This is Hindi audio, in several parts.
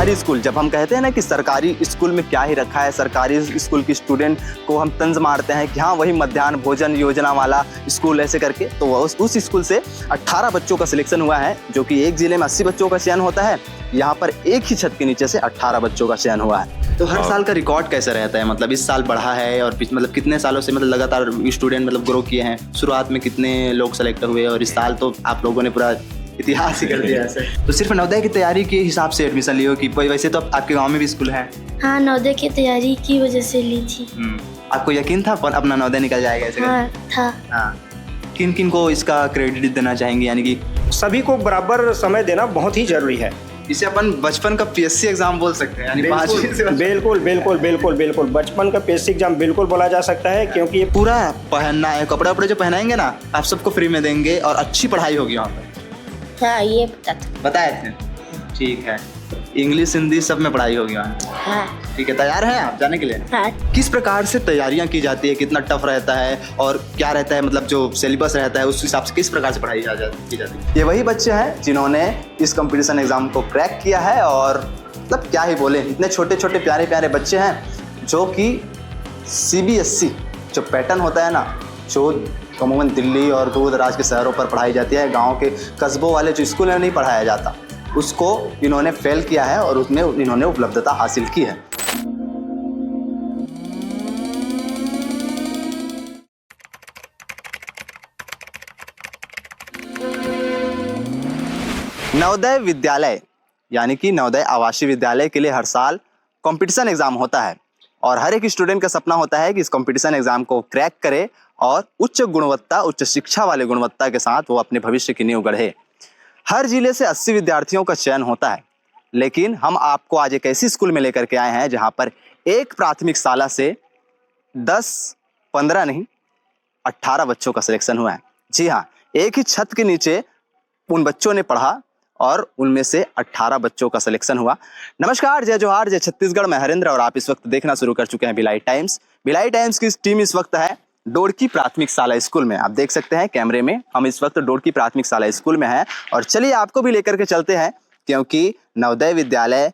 सरकारी स्कूल, जब हम कहते हैं ना कि सरकारी स्कूल में क्या ही रखा है, सरकारी स्कूल की स्टूडेंट को हम तंज मारते हैं कि हाँ वही मध्याह्न भोजन योजना वाला स्कूल ऐसे करके, तो उस स्कूल से 18 बच्चों का सिलेक्शन हुआ है, जो कि एक जिले में 80 बच्चों का चयन होता है, यहाँ पर एक ही छत के नीचे से 18 बच्चों का चयन हुआ है। तो हर साल का रिकॉर्ड कैसा रहता है, मतलब इस साल बढ़ा है और मतलब कितने सालों से मतलब लगातार स्टूडेंट मतलब ग्रो किए हैं, शुरुआत में कितने लोग सेलेक्ट हुए और इस साल तो आप लोगों ने पूरा इतिहास ही कर दिया ऐसे। तो सिर्फ नवोदय की तैयारी के हिसाब से एडमिशन लियो कि वैसे तो आपके गांव में भी स्कूल है? हाँ, नवोदय की तैयारी की वजह से ली थी। आपको यकीन था अपना नवोदय निकल जाएगा ऐसे? हाँ था। हाँ, किन किन को इसका क्रेडिट देना चाहेंगे, यानी कि सभी को बराबर समय देना बहुत ही जरूरी है। इसे अपन बचपन का पीएससी एग्जाम बोल सकते हैं, यानी 5वीं से बिल्कुल बिल्कुल बिल्कुल बिल्कुल बचपन का पीएससी एग्जाम बिल्कुल बोला जा सकता है, क्योंकि ये पूरा पहनना है, कपड़े वपड़े जो पहनाएंगे ना आप सबको फ्री में देंगे और अच्छी पढ़ाई होगी वहाँ पर। हाँ, ये बताए थे, ठीक है। इंग्लिश हिंदी सब में पढ़ाई होगी वहाँ। हाँ। ठीक है, तैयार हैं आप जाने के लिए? हाँ। किस प्रकार से तैयारियां की जाती है, कितना टफ रहता है और क्या रहता है, मतलब जो सिलेबस रहता है उस हिसाब से किस प्रकार से पढ़ाई की जाती है? ये वही बच्चे हैं जिन्होंने इस कंपटीशन एग्जाम को क्रैक किया है और मतलब क्या ही बोले, इतने छोटे छोटे प्यारे प्यारे बच्चे हैं जो कि CBSE जो पैटर्न होता है ना, जो अमूमन दिल्ली और दूर दराज के शहरों पर पढ़ाई जाती है, गाँव के कस्बों वाले जो स्कूल में नहीं पढ़ाया जाता, उसको इन्होंने फेल किया है और उसमें इन्होंने उपलब्धता हासिल की है। नवोदय विद्यालय यानी कि नवोदय आवासीय विद्यालय के लिए हर साल कंपटीशन एग्जाम होता है और हर एक स्टूडेंट का सपना होता है कि इस कंपटीशन एग्जाम को क्रैक करे और उच्च गुणवत्ता, उच्च शिक्षा वाले गुणवत्ता के साथ वो अपने भविष्य की नींव गढ़े। हर जिले से 80 विद्यार्थियों का चयन होता है, लेकिन हम आपको आज एक ऐसी स्कूल में लेकर के आए हैं जहां पर एक प्राथमिक शाला से 10-15 नहीं 18 बच्चों का सिलेक्शन हुआ है। जी हाँ, एक ही छत के नीचे उन बच्चों ने पढ़ा और उनमें से 18 बच्चों का सिलेक्शन हुआ। नमस्कार, जय जोहार, जय छत्तीसगढ़, मैं हरेंद्र और आप इस वक्त देखना शुरू कर चुके हैं भिलाई टाइम्स। भिलाई टाइम्स की टीम इस वक्त है डोड़की प्राथमिक शाला स्कूल में। आप देख सकते हैं कैमरे में, हम इस वक्त डोड़की प्राथमिक शाला स्कूल में हैं और चलिए आपको भी लेकर के चलते हैं, क्योंकि नवोदय विद्यालय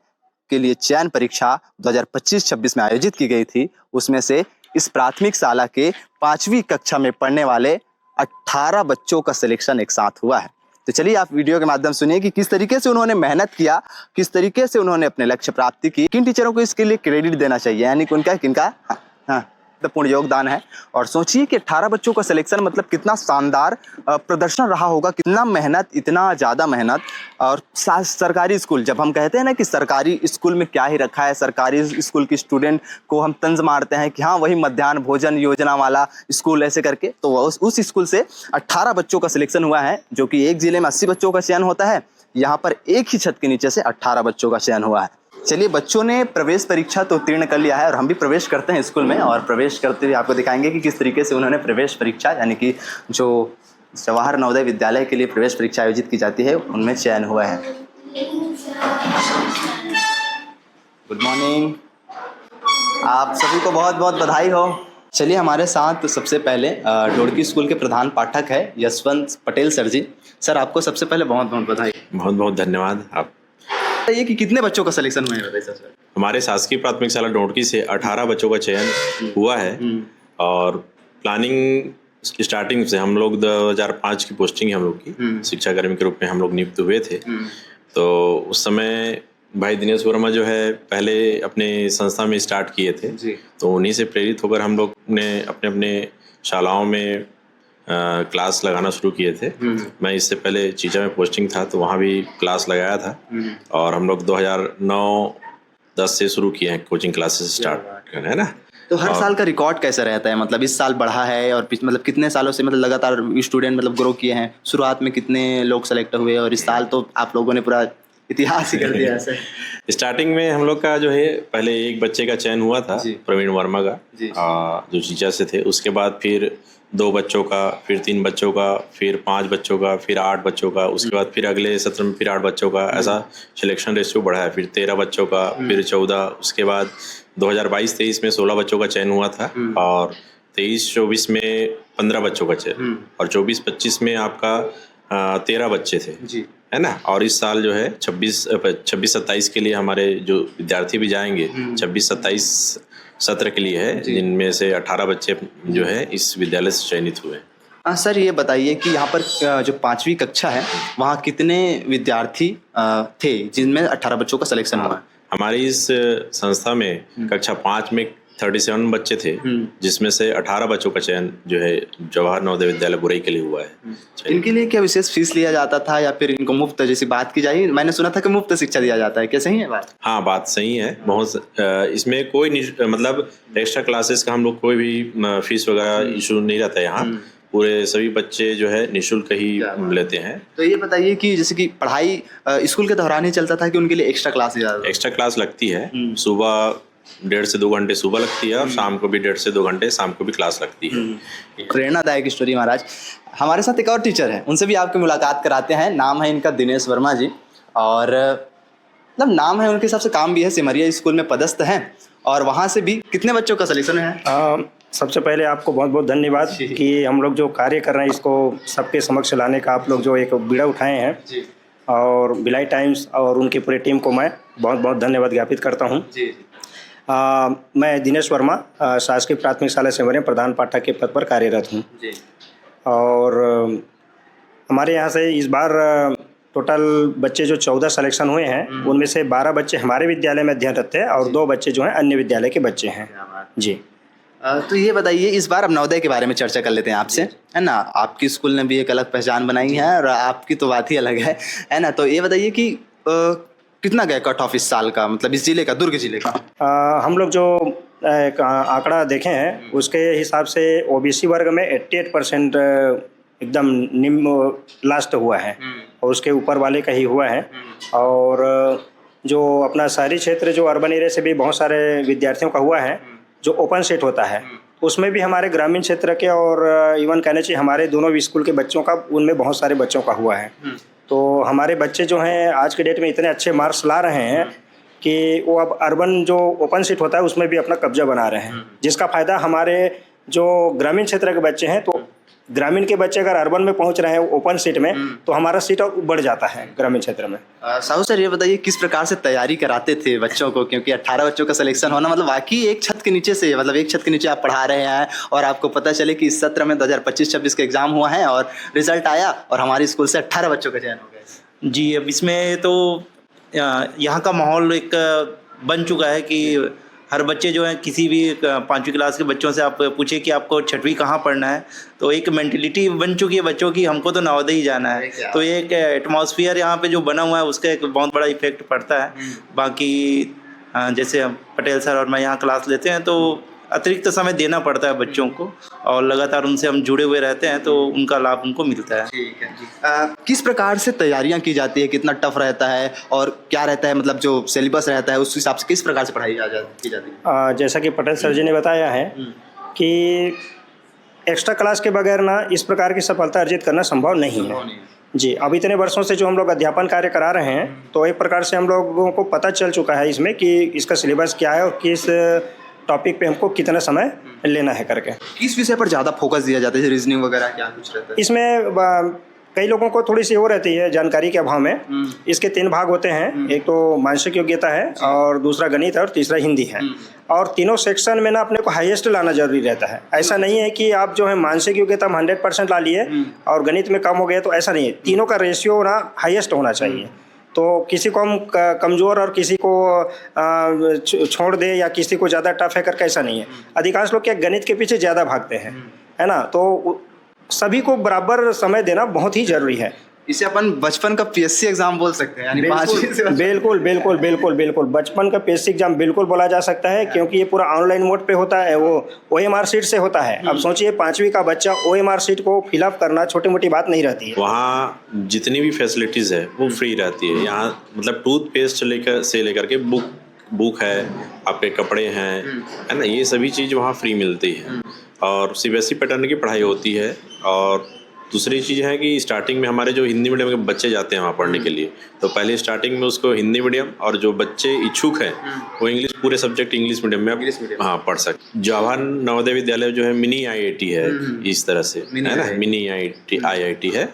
के लिए चयन परीक्षा 2025-26 में आयोजित की गई थी। उसमें से इस प्राथमिक शाला के 5वीं कक्षा में पढ़ने वाले 18 बच्चों का सिलेक्शन एक साथ हुआ है। तो चलिए आप वीडियो के माध्यम सुनिए कि किस तरीके से उन्होंने मेहनत किया, किस तरीके से उन्होंने अपने लक्ष्य प्राप्ति की, किन टीचरों को इसके लिए क्रेडिट देना चाहिए, यानी उनका किनका पूर्ण योगदान है। और सोचिए कि 18 बच्चों का सिलेक्शन मतलब कितना शानदार प्रदर्शन रहा होगा, कितना मेहनत, इतना ज़्यादा मेहनत। और सरकारी स्कूल, जब हम कहते हैं ना कि सरकारी स्कूल में क्या ही रखा है, सरकारी स्कूल की स्टूडेंट को हम तंज मारते हैं कि हाँ वही मध्याह्न भोजन योजना वाला स्कूल ऐसे करके, तो उस स्कूल से 18 बच्चों का सिलेक्शन हुआ है, जो कि एक जिले में 80 बच्चों का चयन होता है, यहाँ पर एक ही छत के नीचे से 18 बच्चों का चयन हुआ है। चलिए, बच्चों ने प्रवेश परीक्षा तो उत्तीर्ण कर लिया है और हम भी प्रवेश करते हैं स्कूल में, और प्रवेश करते हुए आपको दिखाएंगे कि किस तरीके से उन्होंने प्रवेश परीक्षा, यानी कि जो जवाहर नवोदय विद्यालय के लिए प्रवेश परीक्षा आयोजित की जाती है, उनमें चयन हुआ है। गुड मॉर्निंग, आप सभी को बहुत बहुत बधाई हो। चलिए, हमारे साथ सबसे पहले डोड़की स्कूल के प्रधान पाठक है यशवंत पटेल सर जी। सर, आपको सबसे पहले बहुत बहुत बधाई। बहुत बहुत धन्यवाद। आप ये कि कितने बच्चों का सिलेक्शन हुआ है सर? हमारे शासकीय प्राथमिक शाला डोड़की से 18 बच्चों का चयन हुआ है और प्लानिंग स्टार्टिंग से हम लोग 2005 की पोस्टिंग है हम लोग की, शिक्षा कर्मी के रूप में हम लोग नियुक्त हुए थे। तो उस समय भाई दिनेश वर्मा जो है पहले अपने संस्था में स्टार्ट किए थे, तो उन्हीं से प्रेरित होकर हम लोग ने अपने अपने शालाओं में क्लास लगाना शुरू किए थे। मैं इससे पहले चीचा में पोस्टिंग था तो वहाँ भी क्लास लगाया था और हम लोग 2009-10 से शुरू किए हैं कोचिंग क्लासेस स्टार्ट, है ना। तो हर साल का रिकॉर्ड कैसा रहता है, मतलब इस साल बढ़ा है और मतलब कितने सालों से मतलब लगातार स्टूडेंट मतलब ग्रो किए हैं, शुरुआत में कितने लोग सेलेक्ट हुए और इस साल तो आप लोगों ने पूरा इतिहास ही कर दिया ऐसे। स्टार्टिंग में हम लोग का जो है पहले एक बच्चे का चयन हुआ था प्रवीण वर्मा का, जो चीचा से थे। उसके बाद फिर 2 बच्चों का, फिर 3 बच्चों का, फिर 5 बच्चों का, फिर 8 बच्चों का, उसके बाद फिर अगले सत्र में फिर 8 बच्चों का, ऐसा सिलेक्शन रेशियो बढ़ा है। फिर 13 बच्चों का, फिर 14, उसके बाद 2022-23 में 16 बच्चों का चयन हुआ था और 23-24 में 15 बच्चों का चयन और 24-25 में आपका 13 बच्चे थे। है ना। और इस साल जो है 26-27 के लिए हमारे जो विद्यार्थी भी जाएंगे 26-27 सत्र के लिए है, जिनमें से 18 बच्चे जो है इस विद्यालय से चयनित हुए हैं। सर ये बताइए कि यहाँ पर जो 5वीं कक्षा है वहाँ कितने विद्यार्थी थे जिनमें 18 बच्चों का सिलेक्शन हुआ? हमारी इस संस्था में कक्षा 5 में 37 बच्चे थे, जिसमें से 18 बच्चों का चयन जो है जवाहर नवोदय विद्यालय बुरई के लिए हुआ है। इनके लिए क्या विशेष फीस लिया जाता था या फिर इनको मुफ्त, जैसी बात की जाए मैंने सुना था कि मुफ्त शिक्षा दिया जाता है, क्या सही है बात? हाँ, बात सही है। बहुत इसमें कोई मतलब एक्स्ट्रा क्लासेस का हम लोग कोई भी फीस वगैरह इशू नहीं रहता है यहाँ। पूरे सभी बच्चे जो है निःशुल्क ही लेते हैं। तो ये बताइए कि जैसे कि पढ़ाई स्कूल के दौरान ही चलता था कि उनके लिए एक्स्ट्रा क्लास भी जाता था? एक्स्ट्रा क्लास लगती है, सुबह 1.5 से 2 घंटे सुबह लगती है और शाम को भी 1.5 से 2 घंटे शाम को भी क्लास लगती है। प्रेरणादायक स्टोरी महाराज। हमारे साथ एक और टीचर है, उनसे भी आपकी मुलाकात कराते हैं। नाम है इनका दिनेश वर्मा जी, और मतलब नाम है उनके हिसाब से काम भी है, सिमरिया स्कूल में पदस्थ हैं और वहाँ से भी कितने बच्चों का सिलेक्शन है? सबसे पहले आपको बहुत बहुत धन्यवाद कि हम लोग जो कार्य कर रहे हैं इसको सबके समक्ष लाने का आप लोग जो एक बीड़ा उठाए हैं, और भिलाई टाइम्स और उनकी पूरी टीम को मैं बहुत बहुत धन्यवाद ज्ञापित करता हूँ। मैं दिनेश वर्मा शासकीय प्राथमिक शाला सिमरिया प्रधान पाठक के पद पर कार्यरत हूँ। और हमारे यहाँ से इस बार टोटल बच्चे जो 14 सिलेक्शन हुए हैं, उनमें से 12 बच्चे हमारे विद्यालय में अध्ययनरत हैं और 2 बच्चे जो हैं अन्य विद्यालय के बच्चे हैं जी। तो ये बताइए, इस बार अब नवोदय के बारे में चर्चा कर लेते हैं आपसे, है ना। आपकी स्कूल ने भी एक अलग पहचान बनाई है और आपकी तो बात ही अलग है ना। तो ये बताइए कि कितना गया कट ऑफ इस साल का, मतलब इस जिले का, दुर्ग जिले का? हम लोग जो एक आंकड़ा देखे हैं उसके हिसाब से ओबीसी वर्ग में 88% एकदम निम्न लास्ट हुआ है और उसके ऊपर वाले का ही हुआ है। और जो अपना शहरी क्षेत्र जो अर्बन एरिया से भी बहुत सारे विद्यार्थियों का हुआ है, जो ओपन सीट होता है उसमें भी हमारे ग्रामीण क्षेत्र के और इवन कहने चाहिए हमारे दोनों भी स्कूल के बच्चों का, उनमें बहुत सारे बच्चों का हुआ है। तो हमारे बच्चे जो हैं आज के डेट में इतने अच्छे मार्क्स ला रहे हैं कि वो अब अर्बन जो ओपन सीट होता है उसमें भी अपना कब्जा बना रहे हैं, जिसका फ़ायदा हमारे जो ग्रामीण क्षेत्र के बच्चे हैं, तो ग्रामीण के बच्चे अगर अर्बन में पहुंच रहे हैं ओपन सीट में तो हमारा सीट और बढ़ जाता है ग्रामीण क्षेत्र में। साहू सर ये बताइए किस प्रकार से तैयारी कराते थे बच्चों को, क्योंकि 18 बच्चों का सिलेक्शन होना मतलब वाकई एक छत के नीचे से, मतलब एक छत के नीचे आप पढ़ा रहे हैं और आपको पता चले कि इस सत्र में 2025-26 का एग्जाम हुआ है और रिजल्ट आया और हमारे स्कूल से 18 बच्चों का चयन हो गया। जी, अब इसमें तो यहाँ का माहौल एक बन चुका है कि हर बच्चे जो है, किसी भी 5वीं क्लास के बच्चों से आप पूछे कि आपको 6वीं कहाँ पढ़ना है, तो एक मेंटलिटी बन चुकी है बच्चों की, हमको तो नवोदय ही जाना है। तो एक एटमॉस्फेयर यहाँ पे जो बना हुआ है उसका एक बहुत बड़ा इफेक्ट पड़ता है। बाकी जैसे पटेल सर और मैं यहाँ क्लास लेते हैं तो अतिरिक्त समय देना पड़ता है बच्चों को और लगातार उनसे हम जुड़े हुए रहते हैं, तो उनका लाभ उनको मिलता है। ठीक है। किस प्रकार से तैयारियां की जाती है, कितना टफ रहता है और क्या रहता है, मतलब जो सिलेबस रहता है उस हिसाब से किस प्रकार से पढ़ाई की जाती है? जैसा कि पटेल सर जी ने बताया है कि एक्स्ट्रा क्लास के बगैर ना इस प्रकार की सफलता अर्जित करना संभव नहीं है जी। अब इतने वर्षों से जो हम लोग अध्यापन कार्य करा रहे हैं, तो एक प्रकार से हम लोगों को पता चल चुका है इसमें कि इसका सिलेबस क्या है और किस टॉपिक पे हमको कितना समय लेना है करके। किस विषय पर ज़्यादा फोकस दिया जाता है, रीजनिंग वगैरह क्या कुछ रहता है इसमें? कई लोगों को थोड़ी सी वो रहती है जानकारी के अभाव में। इसके 3 भाग होते हैं, एक तो मानसिक योग्यता है और दूसरा गणित है और तीसरा हिंदी है। और तीनों सेक्शन में ना अपने को हाईएस्ट लाना जरूरी रहता है। ऐसा नहीं है कि आप जो है मानसिक योग्यता में 100% ला लिए और गणित में कम हो गया, तो ऐसा नहीं है। तीनों का रेशियो ना हाईएस्ट होना चाहिए। तो किसी को हम कमज़ोर और किसी को छोड़ दे या किसी को ज़्यादा टफ है करके, ऐसा नहीं है। अधिकांश लोग क्या गणित के पीछे ज़्यादा भागते हैं, है ना। तो सभी को बराबर समय देना बहुत ही ज़रूरी है। इसे अपन बचपन का पीएससी एग्जाम बोल सकते हैं, यानी 5वीं से बिल्कुल बिल्कुल बिल्कुल बिल्कुल बचपन का पीएससी एग्जाम बिल्कुल बोला जा सकता है, क्योंकि ये पूरा ऑनलाइन मोड पे होता है, वो OMR सीट से होता है। अब सोचिए 5वीं का बच्चा OMR सीट को फिलअप करना छोटी मोटी बात नहीं रहती है। वहाँ जितनी भी फैसिलिटीज़ है वो फ्री रहती है। यहाँ मतलब टूथपेस्ट से लेकर के बुक है, आपके कपड़े हैं, है ना, ये सभी चीज़ वहाँ फ्री मिलती है। और CBSE पैटर्न की पढ़ाई होती है और दूसरी चीज़ है कि स्टार्टिंग में हमारे जो हिंदी मीडियम के बच्चे जाते हैं वहाँ पढ़ने के लिए, तो पहले स्टार्टिंग में उसको हिंदी मीडियम, और जो बच्चे इच्छुक हैं वो इंग्लिश, पूरे सब्जेक्ट इंग्लिश मीडियम में हाँ पढ़ सकते। जवाहर नवोदय विद्यालय जो है मिनी IIT है, इस तरह से है ना, मिनी IIT है।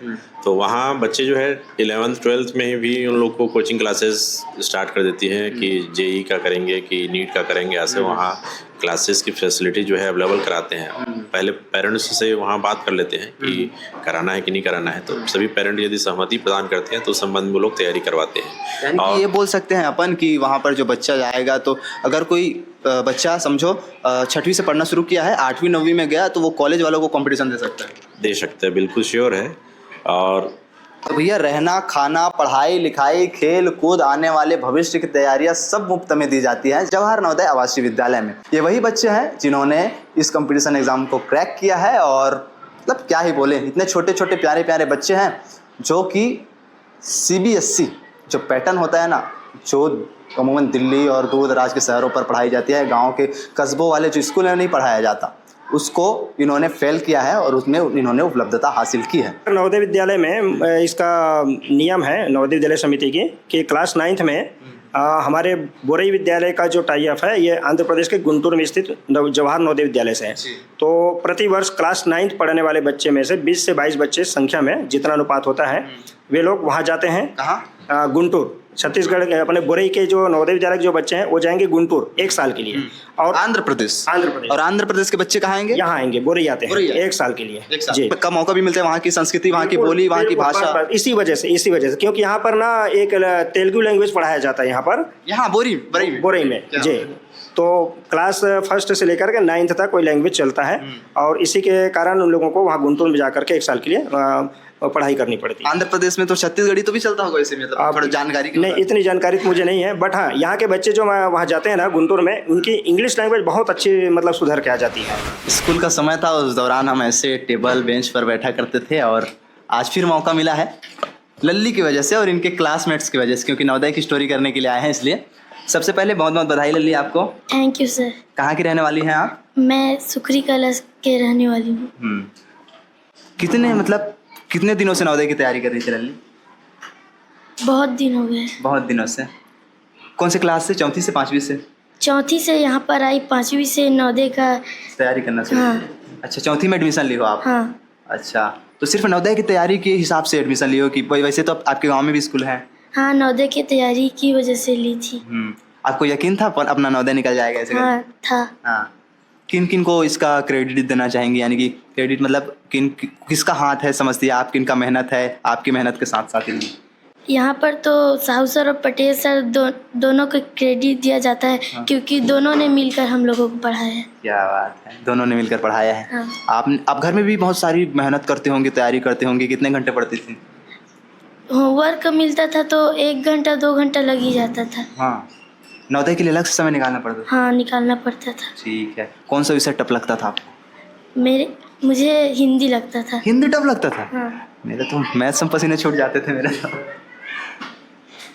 तो वहाँ बच्चे जो है 11th 12th में भी उन लोग को कोचिंग क्लासेस स्टार्ट कर देती हैं कि JEE का करेंगे कि नीट का करेंगे, ऐसे वहाँ क्लासेस की फैसिलिटी जो है अवेलेबल कराते हैं। पहले पेरेंट्स से वहाँ बात कर लेते हैं कि कराना है कि नहीं कराना है, तो सभी पेरेंट यदि सहमति प्रदान करते हैं तो उस संबंध में वो लोग तैयारी करवाते हैं। यानी कि ये बोल सकते हैं अपन कि वहाँ पर जो बच्चा जाएगा, तो अगर कोई बच्चा समझो 6वीं से पढ़ना शुरू किया है, 8वीं 9वीं में गया, तो वो कॉलेज वालों को कंपटीशन दे सकता है। दे सकते हैं, बिल्कुल श्योर है। और तो भैया रहना, खाना, पढ़ाई लिखाई, खेल कूद, आने वाले भविष्य की तैयारियां सब मुफ्त में दी जाती हैं जवाहर नवोदय आवासीय विद्यालय में। ये वही बच्चे हैं जिन्होंने इस कंपटीशन एग्जाम को क्रैक किया है, और मतलब क्या ही बोले, इतने छोटे छोटे प्यारे प्यारे बच्चे हैं जो कि CBSE जो पैटर्न होता है ना, जो अमूमन दिल्ली और दूर दराज के शहरों पर पढ़ाई जाती है, गाँव के कस्बों वाले जो स्कूल में नहीं पढ़ाया जाता, उसको इन्होंने फेल किया है और उसमें इन्होंने उपलब्धता हासिल की है। नवोदय विद्यालय में इसका नियम है नवोदय विद्यालय समिति की कि क्लास 9th में हमारे बोरई विद्यालय का जो टाई अप है ये आंध्र प्रदेश के गुंटूर में स्थित जवाहर नवोदय विद्यालय से है। तो प्रति वर्ष क्लास 9th पढ़ने वाले बच्चे में से 20 से 22 बच्चे संख्या में जितना अनुपात होता है वे लोग वहाँ जाते हैं। कहाँ? गुंटूर, छत्तीसगढ़ के अपने बोरई के जो नवोदय विद्यालय के जो बच्चे हैं वो जाएंगे गुंटूर 1 साल के लिए। और आंध्र प्रदेश और आंध्र प्रदेश के बच्चे कहाँ आएंगे? यहाँ आएंगे, बोरई आते हैं 1 साल के लिए। जी, का मौका भी मिलता है, वहाँ की संस्कृति, वहाँ की बोली, वहाँ की भाषा। इसी वजह से क्योंकि यहाँ पर ना एक तेलुगु लैंग्वेज पढ़ाया जाता है यहाँ बोरई में। जी, तो क्लास 1st से लेकर के 9th तक कोई लैंग्वेज चलता है, और इसी के कारण उन लोगों को वहाँ गुंटूर में जाकर के 1 साल के लिए पढ़ाई करनी पड़ती है। आंध्र प्रदेश में तो छत्तीसगढ़ी तो भी चलता होगा, इसे मतलब थोड़ा जानकारी नहीं, इतनी जानकारी तो मुझे नहीं है, बट हाँ यहाँ के बच्चे जो वहाँ जाते हैं ना गुंटूर में, उनकी इंग्लिश लैंग्वेज बहुत अच्छी मतलब सुधर के आ जाती है। स्कूल का समय था, उस दौरान हम ऐसे टेबल बेंच पर बैठा करते थे, और आज फिर मौका मिला है लल्ली की वजह से और इनके क्लासमेट्स की वजह से, क्योंकि नवोदय की स्टोरी करने के लिए आए हैं। इसलिए सबसे पहले बहुत बहुत बधाई लल्ली आपको। Thank you sir. कहाँ की रहने वाली हैं आप? मैं सुखरी कला के रहने वाली हूँ। कितने दिनों से नवोदय की तैयारी कर रही थी लल्ली? बहुत दिन हो गए। बहुत दिनों से। कौन से क्लास से? 4वीं से 5वीं से? 4वीं से यहाँ पर आई, 5वीं से नवोदय का तैयारी करना शुरू। हाँ। अच्छा, 4वीं में एडमिशन ली हो आप? हाँ। अच्छा, तो सिर्फ नवोदय की तैयारी के हिसाब से एडमिशन ली हो कि वैसे तो आपके गाँव में भी स्कूल है? हाँ, नवोदय की तैयारी की वजह से ली थी। आपको यकीन था अपना नवोदय निकल जाएगा ऐसे? हाँ था। हाँ, किन किन को इसका क्रेडिट देना चाहेंगे? यानी कि क्रेडिट मतलब किसका हाथ है, समझती है आप, किनका मेहनत है आपकी मेहनत के साथ साथ? यहाँ पर तो साहू सर और पटेल सर दोनों को क्रेडिट दिया जाता है। हाँ। क्योंकि दोनों ने मिलकर हम लोगों को पढ़ाया है। क्या बात है, दोनों ने मिलकर पढ़ाया है। हाँ। आप घर में भी बहुत सारी मेहनत करते होंगे, तैयारी करते होंगे। कितने घंटे पढ़ती थी? होमवर्क मिलता था तो 1 घंटा 2 घंटा लग ही जाता था। हाँ, नवोदय के लिए अलग से समय निकालना पड़ता था? हाँ, निकालना पड़ता था। ठीक है। कौन सा विषय टफ लगता था आपको? मुझे हिंदी लगता था। हिंदी टफ लगता था? हाँ। मेरे तो मैथ से पसीने छूट जाते थे मेरे तो।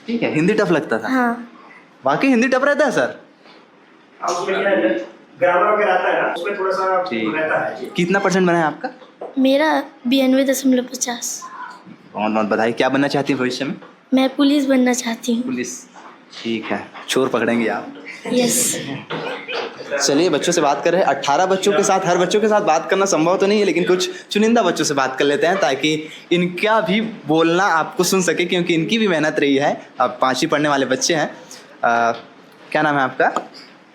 ठीक है, हिंदी टफ लगता था। हाँ। बाकी हिंदी टफ रहता है सर? ग्रामर वगैरह आता है ना, उसमें थोड़ा सा रहता है। कितना % बना है आपका? मेरा 92.50। बहुत बहुत बधाई। क्या बनना चाहती हैं भविष्य में? मैं पुलिस बनना चाहती हूँ। पुलिस, ठीक है। चोर पकड़ेंगे आप? यस। चलिए, बच्चों से बात कर रहे हैं। 18 बच्चों के साथ, हर बच्चों के साथ बात करना संभव तो नहीं है, लेकिन कुछ चुनिंदा बच्चों से बात कर लेते हैं ताकि इनका भी बोलना आपको सुन सके, क्योंकि इनकी भी मेहनत रही है। अब 5वीं पढ़ने वाले बच्चे हैं। क्या नाम है आपका?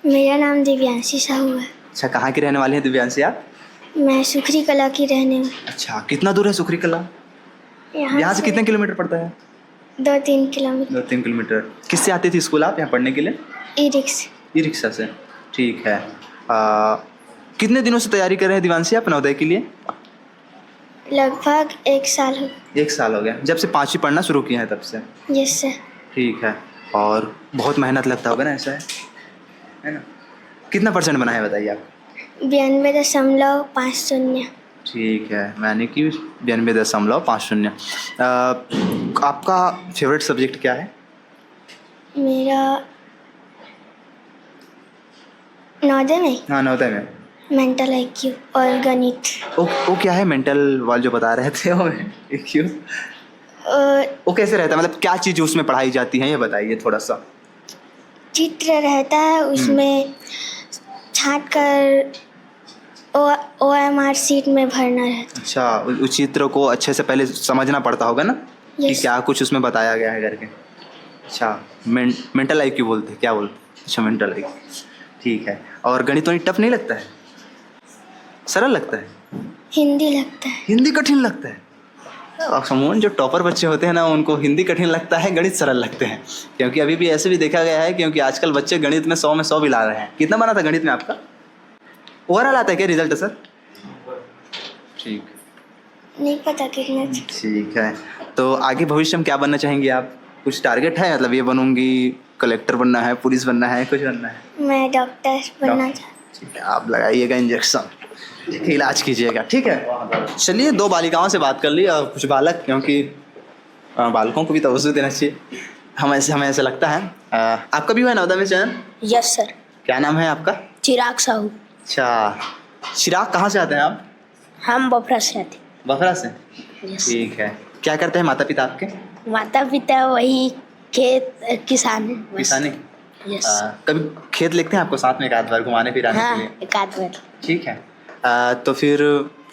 मेरा नाम दिव्यांशी साहू है। अच्छा, कहाँ की रहने वाली हैं दिव्यांशी आप? मैं सुखरी कला की रहने। अच्छा, कितना दूर है सुखरी कला? यहाँ से कितने किलोमीटर पड़ता है? 2-3 किलोमीटर। 2-3 किलोमीटर। किससे आती थी स्कूल आप यहाँ पढ़ने के लिए? ई रिक्शा से। ठीक है। कितने दिनों से तैयारी कर रहे हैं दिव्यांशी आप नवोदय के लिए? लगभग 1 साल हो। 1 साल हो गया, जब से 5वीं पढ़ना शुरू किया है तब से? Yes sir. ठीक है। और बहुत मेहनत लगता होगा ना, ऐसा है ना? कितना % बना है बताइए आप? 92.50। ठीक है, मैंने कि 92.50। आपका फेवरेट सब्जेक्ट क्या है? मेरा नवोदय में? हाँ, नवोदय में मेंटल IQ और गणित। वो क्या है मेंटल वाल जो बता रहे थे वो क्यों? वो कैसे रहता है, मतलब क्या चीज़ उसमें पढ़ाई जाती है ये बताइए थोड़ा सा। चित्र रहता है, उसमें छांट कर OMR शीट में भरना रहता अच्छा, उस चित्र को अच्छे से पहले समझना पड़ता होगा ना कि Yes. क्या कुछ उसमें बताया गया है करके। अच्छा, मेंटल IQ बोलते हैं, क्या बोलते हैं? अच्छा, मेंटल IQ, ठीक है। और गणित वणित टफ नहीं लगता है, सरल लगता है? है। हिंदी लगता है। हिंदी कठिन लगता है? समून जो टॉपर बच्चे होते हैं ना उनको हिंदी कठिन लगता है, गणित सरल लगते हैं। क्योंकि अभी भी ऐसे भी देखा गया है, क्योंकि आजकल बच्चे गणित में 100 में 100 भी ला रहे हैं। कितना बना था गणित में आपका? ओवरऑल आता है क्या रिजल्ट सर? ठीक, नहीं पता कितना। ठीक है। तो आगे भविष्य में क्या बनना चाहेंगी आप? कुछ टारगेट है, मतलब ये बनूंगी, कलेक्टर बनना है, पुलिस बनना है, कुछ बनना है? मैं डॉक्टर बनना चाहती ठीक है, आप लगाइएगा इंजेक्शन, इलाज कीजिएगा, ठीक है। चलिए, 2 बालिकाओं से बात कर ली और कुछ बालक, क्योंकि बालकों को भी तवज्जो देना चाहिए, हमें ऐसा लगता है। आपका भी हुआ है नवोदय में चयन? Yes sir. क्या नाम है आपका? चिराग साहू। अच्छा, चिराग कहाँ से आते हैं आप? हम बफरा से आते। बफरा से? यस। ठीक है। क्या करते हैं माता पिता आपके? माता पिता वही खेत किसान है बस। किसानी? यस। कभी खेत लेते हैं आपको साथ में एक आध बार घुमाने फिराने के हाँ, लिए? एक आध बार। ठीक है। तो फिर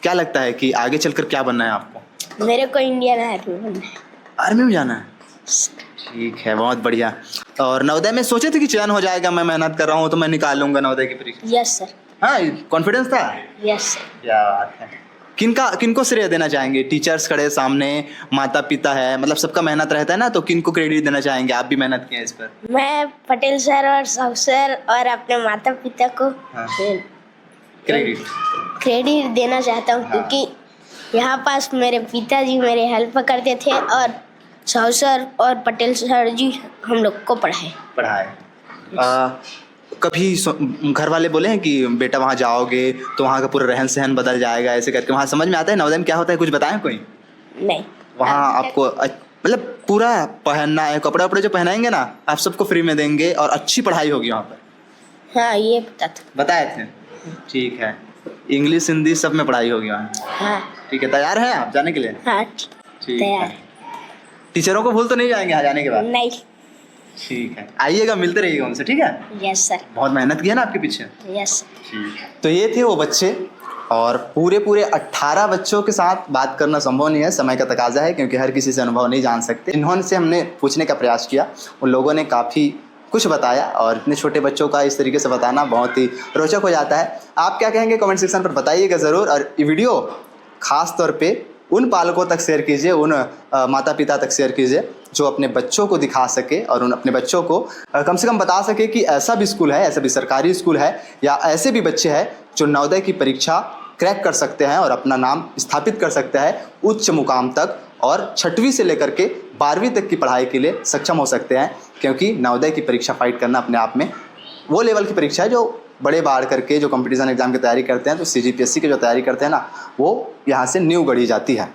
क्या लगता है कि आगे चलकर क्या बनना है आपको? मेरे को इंडियन आर्मी बनना है। आर्मी में जाना है? ठीक है, बहुत बढ़िया। और नवोदय में सोचे थे कि चयन हो जाएगा, मैं मेहनत कर रहा हूँ तो मैं निकाल लूंगा नवोदय की परीक्षा? Yes sir. हाँ, कॉन्फिडेंस था? Yes sir. क्या बात है। किनको श्रेय देना चाहेंगे? टीचर्स खड़े सामने, माता पिता है, मतलब सबका मेहनत रहता है ना, तो किनको क्रेडिट देना चाहेंगे? आप भी मेहनत किए इस पर। मैं पटेल सर और साहू सर और अपने माता पिता को हाँ। क्रेडिट देना चाहता हूँ, हाँ। क्योंकि यहाँ पास मेरे पिताजी मेरे हेल्प करते थे और साहू सर और पटेल सर जी हम लोग को पढ़ाए। कभी घर वाले बोले हैं कि बेटा वहाँ जाओगे तो वहाँ का पूरा रहन सहन बदल जाएगा, ऐसे करके वहाँ समझ में आता है नवोदय में क्या होता है? कुछ बताएं कोई? नहीं। वहाँ आपको मतलब पूरा पहनना है, कपड़े वपड़े जो पहनाएंगे ना आप सबको फ्री में देंगे और अच्छी पढ़ाई होगी वहाँ पर। हाँ, ये पता था। बताए थे? ठीक है। इंग्लिश हिंदी सब में पढ़ाई होगी वहाँ? हाँ। ठीक है, तैयार हैं आप जाने के लिए? हाँ, ठीक तैयार। है। टीचरों को भूल तो नहीं जाएंगे यहाँ जाने के बाद? नहीं। ठीक है, आइएगा, मिलते रहिएगा उनसे, ठीक है? Yes sir. बहुत मेहनत की है ना आपके पीछे। यस। तो ये थे वो बच्चे, और पूरे 18 बच्चों के साथ बात करना संभव नहीं है, समय का तकाजा है, क्योंकि हर किसी से अनुभव नहीं जान सकते। इन्होंने से हमने पूछने का प्रयास किया, उन लोगों ने काफ़ी कुछ बताया, और इतने छोटे बच्चों का इस तरीके से बताना बहुत ही रोचक हो जाता है। आप क्या कहेंगे कमेंट सेक्शन पर बताइएगा ज़रूर, और ये वीडियो खास तौर पे उन पालकों तक शेयर कीजिए, उन माता पिता तक शेयर कीजिए जो अपने बच्चों को दिखा सके और उन अपने बच्चों को कम से कम बता सके कि ऐसा भी स्कूल है, ऐसा भी सरकारी स्कूल है, या ऐसे भी बच्चे हैं जो नवोदय की परीक्षा क्रैक कर सकते हैं और अपना नाम स्थापित कर सकते हैं उच्च मुकाम तक, और 6वीं से लेकर के 12वीं तक की पढ़ाई के लिए सक्षम हो सकते हैं। क्योंकि नवोदय की परीक्षा फाइट करना अपने आप में वो लेवल की परीक्षा है जो बड़े बाढ़ करके जो कंपटीशन एग्जाम की तैयारी करते हैं, तो CGPSC की जो तैयारी करते हैं ना, वो यहाँ से न्यू गढ़ी जाती है।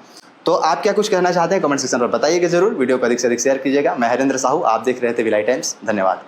तो आप क्या कुछ कहना चाहते हैं कमेंट सेक्शन पर बताइएगा ज़रूर। वीडियो को अधिक से अधिक शेयर कीजिएगा। मैं हरेंद्र साहू, आप देख रहे थे भिलाई टाइम्स। धन्यवाद।